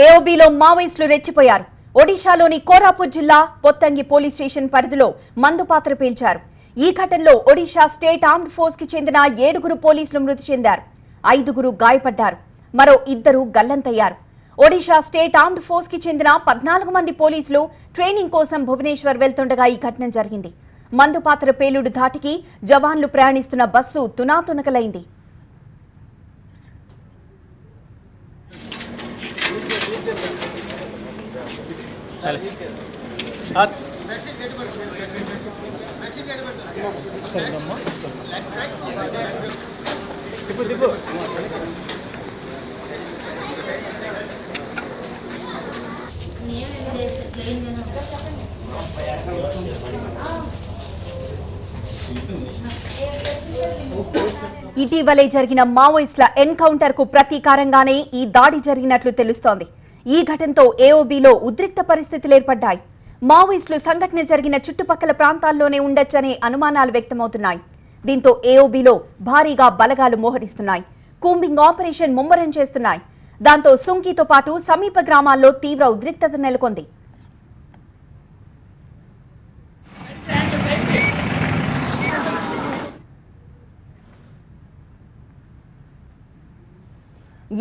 ఏఓబీలో మావోయిస్టులు రెచ్చిపోయారు. ఒడిశాలోని కోరాపుట్ జిల్లా పొత్తంగి పోలీస్ స్టేషన్ పరిధిలో మందు పాత్ర పేల్చారు. ఈ ఘటనలో ఒడిశా స్టేట్ ఆర్మ్డ్ ఫోర్స్ కి చెందిన 7 పోలీసులు మృతి చెందారు. 5 గాయపడ్డారు. మరో 2 గల్లంతయ్యారు. ఒడిశా స్టేట్ ఆర్మ్డ్ ఫోర్స్ కి చెందిన 14 మంది పోలీసులు ట్రైనింగ్ కోసం భువనేశ్వర్ వెళ్తుండగా ఈ ఘటన జరిగింది. మందు పాత్ర పేలుడు ధాటికి జవాన్లు ప్రయాణిస్తున్న బస్సు తునాతునకలైంది. ఇటీవలే జరిగిన మావోయిస్టుల ఎన్కౌంటర్ కు ప్రతీకారంగానే ఈ దాడి జరిగినట్లు తెలుస్తోంది. ఈ ఘటనతో ఏఓబీలో ఉద్రిక్త పరిస్థితులు ఏర్పడ్డాయి. మావోయిస్టులు సంఘటన జరిగిన చుట్టుపక్కల ప్రాంతాల్లోనే ఉండొచ్చనే అనుమానాలు వ్యక్తమవుతున్నాయి. దీంతో ఏఓబీలో భారీగా బలగాలు మోహరిస్తున్నాయి. కూంబింగ్ ఆపరేషన్ ముమ్మరం చేస్తున్నాయి. దాంతో సుంకితో పాటు సమీప గ్రామాల్లో తీవ్ర ఉద్రిక్తత నెలకొంది.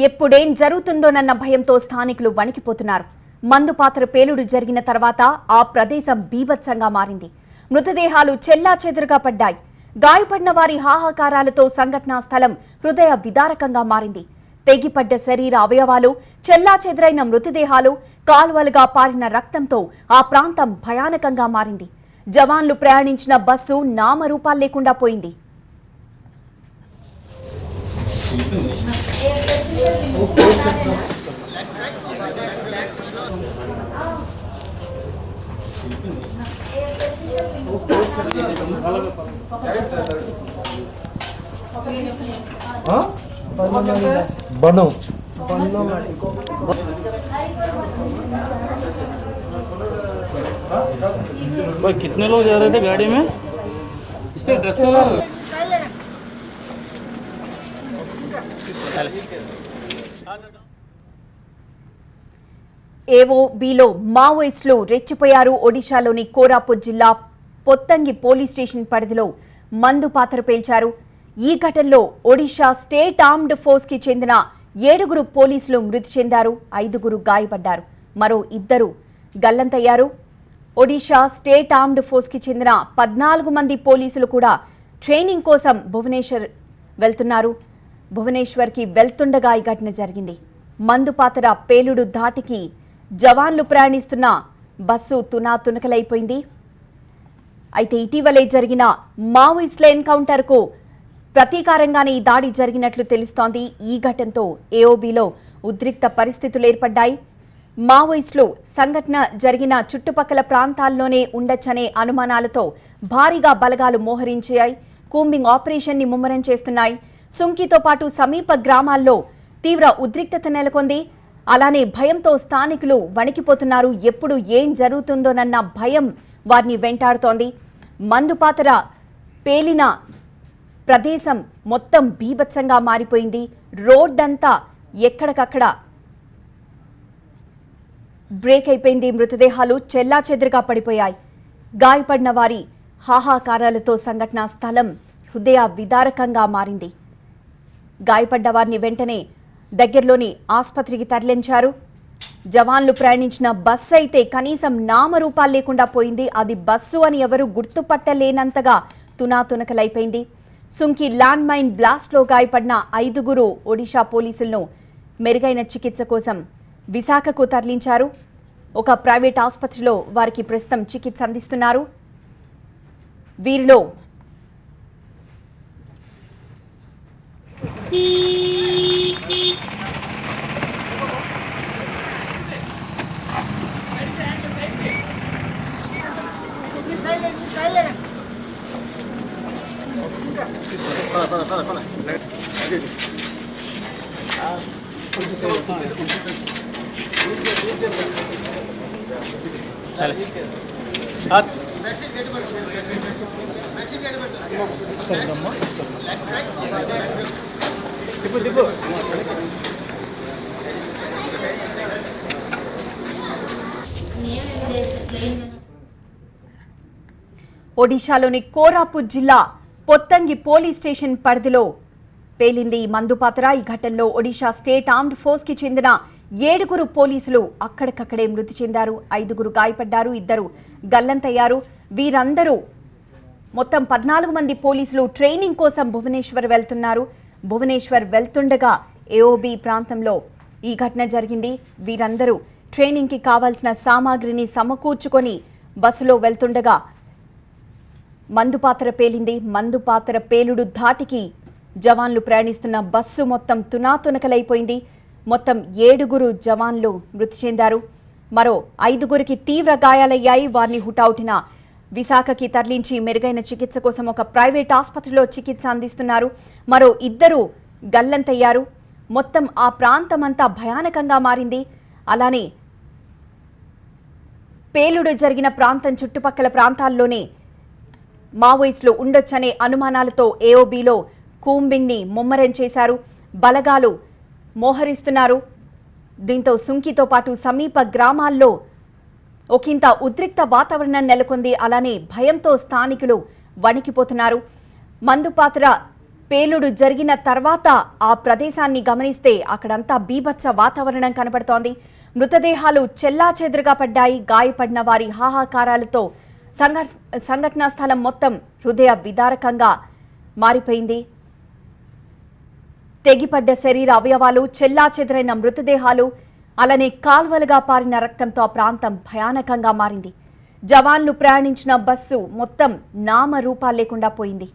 ఎప్పుడేం జరుగుతుందోనన్న భయంతో స్థానికులు వణికిపోతున్నారు. మందు పాత్ర పేలుడు జరిగిన తర్వాత ఆ ప్రదేశం బీభత్సంగా మారింది. మృతదేహాలు చెల్లాచెదురుగా పడ్డాయి. గాయపడిన వారి హాహాకారాలతో సంఘటనా స్థలం హృదయ విదారకంగా మారింది. తెగిపడ్డ శరీర అవయవాలు, చెల్లాచెదురైన మృతదేహాలు, కాల్వలుగా పారిన రక్తంతో ఆ ప్రాంతం భయానకంగా మారింది. జవాన్లు ప్రయాణించిన బస్సు నామరూపాలు లేకుండా పోయింది. बनो भाई कितने लोग जा रहे थे गाड़ी में? इससे ड्रेस ఏఓబీలో మావోయిస్టులు రెచ్చిపోయారు. ఒడిశాలోని కోరాపుట్ జిల్లా పొత్తంగి పోలీస్ స్టేషన్ పరిధిలో మందు పాత్ర పేల్చారు. ఈ ఘటనలో ఒడిశా స్టేట్ ఆర్మ్డ్ ఫోర్స్ కి చెందిన 7 పోలీసులు మృతి చెందారు. 5 గాయపడ్డారు. మరో 2 గల్లంతయ్యారు. ఒడిశా స్టేట్ ఆర్మ్డ్ ఫోర్స్ కి చెందిన 14 మంది పోలీసులు కూడా ట్రైనింగ్ కోసం భువనేశ్వర్ వెళ్తున్నారు. భువనేశ్వర్ కి వెళ్తుండగా ఈ ఘటన జరిగింది. మందు పాత్ర పేలుడు ధాటికి జవాన్లు ప్రయాణిస్తున్న బస్సు తునాతునకలైపోయింది. అయితే ఇటీవలే జరిగిన మావోయిస్టుల ఎన్కౌంటర్ కు ప్రతీకారంగానే ఈ దాడి జరిగినట్లు తెలుస్తోంది. ఈ ఘటనతో ఏఓబీలో ఉద్రిక్త పరిస్థితులు ఏర్పడ్డాయి. మావోయిస్టులు సంఘటన జరిగిన చుట్టుపక్కల ప్రాంతాల్లోనే ఉండొచ్చనే అనుమానాలతో భారీగా బలగాలు మోహరించాయి. కూంబింగ్ ఆపరేషన్ ని ముమ్మరం చేస్తున్నాయి. సుంకితో పాటు సమీప గ్రామాల్లో తీవ్ర ఉద్రిక్తత నెలకొంది. అలానే భయంతో స్థానికులు వణికిపోతున్నారు. ఎప్పుడు ఏం జరుగుతుందోనన్న భయం వారిని వెంటాడుతోంది. మందుపాత్ర పేలిన ప్రదేశం మొత్తం బీభత్సంగా మారిపోయింది. రోడ్డంతా ఎక్కడికక్కడ బ్రేక్ అయిపోయింది. మృతదేహాలు చెల్లాచెదురుగా పడిపోయాయి. గాయపడిన వారి హాహాకారాలతో సంఘటనా స్థలం హృదయ విదారకంగా మారింది. గాయపడ్డ వారిని వెంటనే దగ్గరలోని ఆసుపత్రికి తరలించారు. జవాన్లు ప్రయాణించిన బస్సు అయితే కనీసం నామరూపాలు లేకుండా పోయింది. అది బస్సు అని ఎవరు గుర్తుపట్టలేనంతగా తునాతునకలైపోయింది. సుంకి ల్యాండ్ మైన్ బ్లాస్ట్ లో గాయపడిన 5 ఒడిశా పోలీసులను మెరుగైన చికిత్స కోసం విశాఖకు తరలించారు. ఒక ప్రైవేట్ ఆసుపత్రిలో వారికి ప్రస్తుతం చికిత్స అందిస్తున్నారు. వీరిలో ఒడిశాలోని కోరాపుట్ జిల్లా పొత్తంగి పోలీస్ స్టేషన్ పరిధిలో పేలింది మందుపాత్ర. ఈ ఘటనలో ఒడిశా స్టేట్ ఆర్మ్డ్ ఫోర్స్ కి చెందిన 7 పోలీసులు అక్కడికక్కడే మృతి చెందారు. 5 గాయపడ్డారు, 2 గల్లంతయ్యారు. వీరందరూ మొత్తం 14 మంది పోలీసులు ట్రైనింగ్ కోసం భువనేశ్వర్ వెళ్తున్నారు. భువనేశ్వర్ వెళ్తుండగా ఏఓబి ప్రాంతంలో ఈ ఘటన జరిగింది. వీరందరూ ట్రైనింగ్ కి కావాల్సిన సామాగ్రిని సమకూర్చుకొని బస్సులో వెళ్తుండగా మందుపాత్ర పేలింది. మందుపాత్ర పేలుడు ధాటికి జవాన్లు ప్రయాణిస్తున్న బస్సు మొత్తం తునాతునకలైపోయింది. మొత్తం 7 జవాన్లు మృతి చెందారు. మరో 5 తీవ్ర గాయాలయ్యాయి. వారిని హుటాహుటిన విశాఖకి తరలించి మెరుగైన చికిత్స కోసం ఒక ప్రైవేట్ ఆసుపత్రిలో చికిత్స అందిస్తున్నారు. మరో 2 గల్లంతయ్యారు. మొత్తం ఆ ప్రాంతమంతా భయానకంగా మారింది. అలానే పేలుడు జరిగిన ప్రాంతం చుట్టుపక్కల ప్రాంతాల్లోనే మావోయిస్టులు ఉండొచ్చనే అనుమానాలతో ఏఓబీలో కూంబింగ్ ని ముమ్మరం చేశారు. బలగాలు మోహరిస్తున్నారు. దీంతో సుంకితో పాటు సమీప గ్రామాల్లో ఒకంత ఉద్రిక్త వాతావరణం నెలకొంది. అలానే భయంతో స్థానికులు వణికిపోతున్నారు. మందుపాత్ర పేలుడు జరిగిన తర్వాత ఆ ప్రదేశాన్ని గమనిస్తే అక్కడంతా బీభత్స వాతావరణం కనబడుతోంది. మృతదేహాలు చెల్లాచెదురుగా పడ్డాయి. గాయపడిన వారి హాహాకారాలతో సంఘటనా స్థలం మొత్తం హృదయ విదారకంగా మారిపోయింది. తెగిపడ్డ శరీర అవయవాలు, చెల్లాచెదురైన మృతదేహాలు, అలానే కాల్వలుగా పారిన రక్తంతో ఆ ప్రాంతం భయానకంగా మారింది. జవాన్లు ప్రయాణించిన బస్సు మొత్తం నామరూపాలు లేకుండా పోయింది.